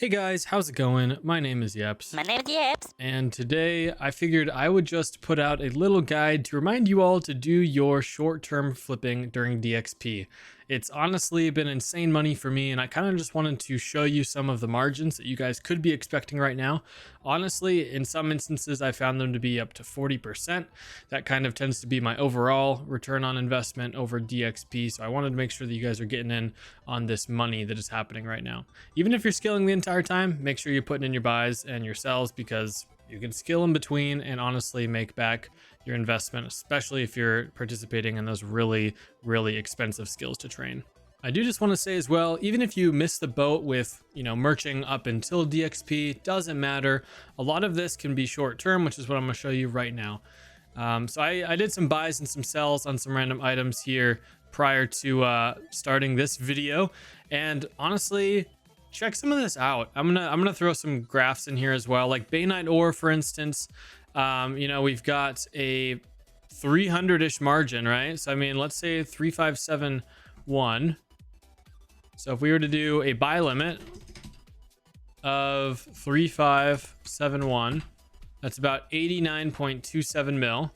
Hey guys, how's it going? My name is Yeps. My name is Yips. And today I figured I would just put out a little guide to remind you all to do your short-term flipping during DXP. It's honestly been insane money for me, and I kind of just wanted to show you some of the margins that you guys could be expecting right now. Honestly, in some instances, I found them to be up to 40%. That kind of tends to be my overall return on investment over DXP, so I wanted to make sure that you guys are getting in on this money that is happening right now. Even if you're skilling the entire time, make sure you're putting in your buys and your sells, because you can skill in between and honestly make back your investment, especially if you're participating in those really expensive skills to train. I do just want to say as well, even if you miss the boat with, merching up until DXP, doesn't matter. A lot of this can be short term, which is what I'm going to show you right now. So I did some buys and some sells on some random items here prior to starting this video, and honestly, check some of this out. I'm gonna throw some graphs in here as well, like Bainite ore, for instance. We've got a 300-ish margin, right? So I mean, let's say 3571. So if we were to do a buy limit of 3571, that's about 89.27 mil.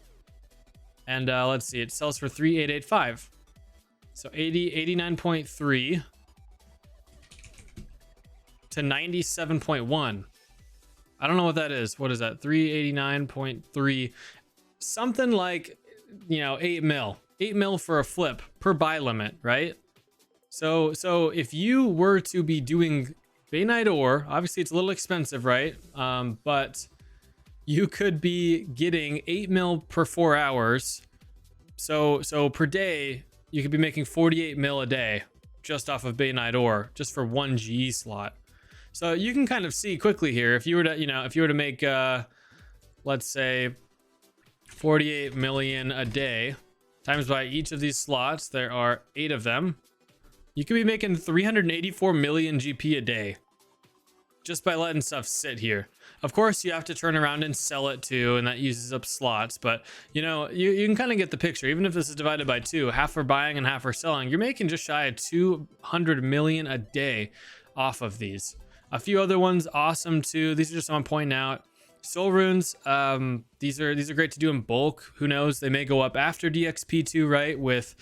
And let's see, it sells for 3885. So 89.3 to 97.1. I don't know what that is. What is that? 389.3, something like, 8 mil. 8 mil for a flip per buy limit, right? So if you were to be doing Bainite ore, obviously it's a little expensive, right? But you could be getting 8 mil per 4 hours. So per day, you could be making 48 mil a day just off of Bainite ore, just for one GE slot. So you can kind of see quickly here, if you were to make, let's say 48 million a day times by each of these slots, there are 8 of them. You could be making 384 million GP a day just by letting stuff sit here. Of course, you have to turn around and sell it too, and that uses up slots. But you can kind of get the picture. Even if this is divided by 2, half for buying and half for selling, you're making just shy of 200 million a day off of these. A few other ones awesome too. These are just I'm pointing out. Soul runes, these are great to do in bulk. Who knows, they may go up after DXP too, right? With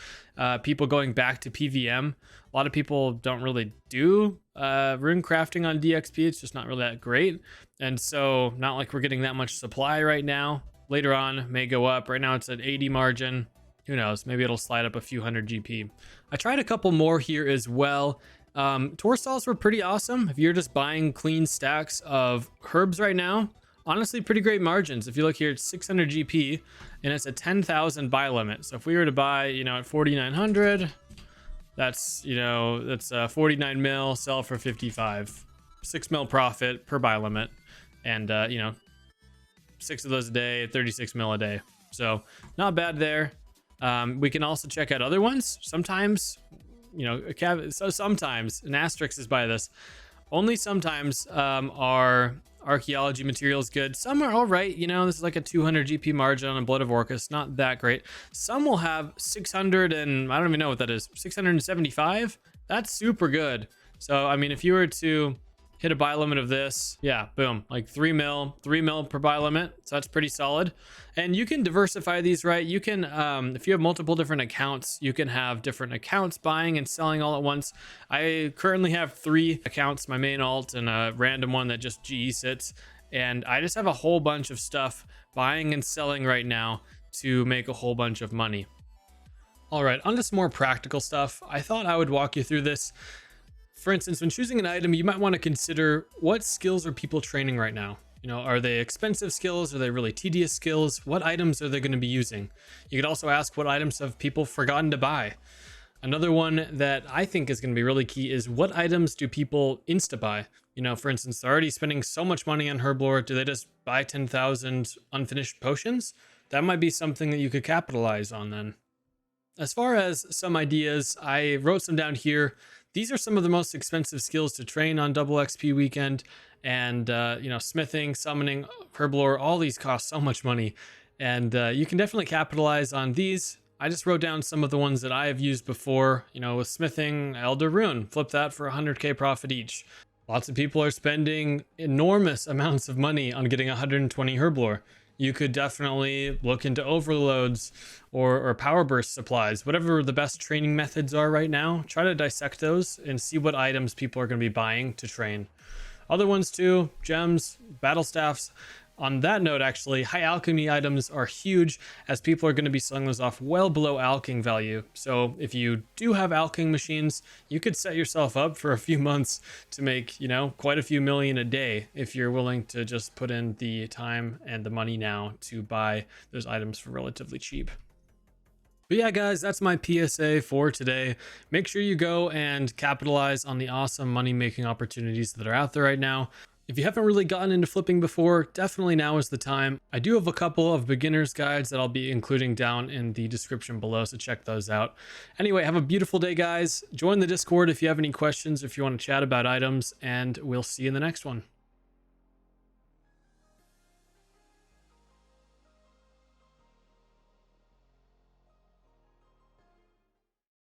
people going back to PVM. A lot of people don't really do rune crafting on DXP. It's just not really that great, and so not like we're getting that much supply right now. Later on may go up. Right now it's at 80 margin. Who knows, maybe it'll slide up a few hundred GP. I tried a couple more here as well. Torsals were pretty awesome. If you're just buying clean stacks of herbs right now, honestly, pretty great margins. If you look here, it's 600 GP and it's a 10,000 buy limit. So if we were to buy, at 4,900, that's 49 mil, sell for 55, 6 mil profit per buy limit. And, 6 of those a day, 36 mil a day. So not bad there. We can also check out other ones. Sometimes, so sometimes, an asterisk is by this, only sometimes our archaeology material is good. Some are all right. This is like a 200 GP margin on a Blood of Orcus, not that great. Some will have 600 and I don't even know what that is, 675. That's super good. So I mean, if you were to hit a buy limit of this, yeah, boom, like 3 mil per buy limit. So that's pretty solid. And you can diversify these, right? You can, if you have multiple different accounts, you can have different accounts buying and selling all at once. I currently have 3 accounts, my main alt and a random one that just GE sits. And I just have a whole bunch of stuff buying and selling right now to make a whole bunch of money. All right, on to some more practical stuff. I thought I would walk you through this. For instance, when choosing an item, you might want to consider what skills are people training right now. Are they expensive skills? Are they really tedious skills? What items are they going to be using? You could also ask, what items have people forgotten to buy? Another one that I think is going to be really key is, what items do people insta buy? For instance, they're already spending so much money on Herblore. Do they just buy 10,000 unfinished potions? That might be something that you could capitalize on then. As far as some ideas, I wrote some down here. These are some of the most expensive skills to train on double XP weekend, and smithing, summoning, herblore, all these cost so much money, and you can definitely capitalize on these. I just wrote down some of the ones that I have used before. With smithing, Elder Rune, flip that for 100k profit each. Lots of people are spending enormous amounts of money on getting 120 herblore. You could definitely look into overloads or power burst supplies, whatever the best training methods are right now. Try to dissect those and see what items people are going to be buying to train. Other ones too, gems, battle staffs. On that note, actually, high alchemy items are huge, as people are going to be selling those off well below alching value. So if you do have alching machines, you could set yourself up for a few months to make, quite a few million a day if you're willing to just put in the time and the money now to buy those items for relatively cheap. But yeah, guys, that's my PSA for today. Make sure you go and capitalize on the awesome money-making opportunities that are out there right now. If you haven't really gotten into flipping before, definitely now is the time. I do have a couple of beginner's guides that I'll be including down in the description below, so check those out. Anyway, have a beautiful day, guys. Join the Discord if you have any questions, if you want to chat about items, and we'll see you in the next one.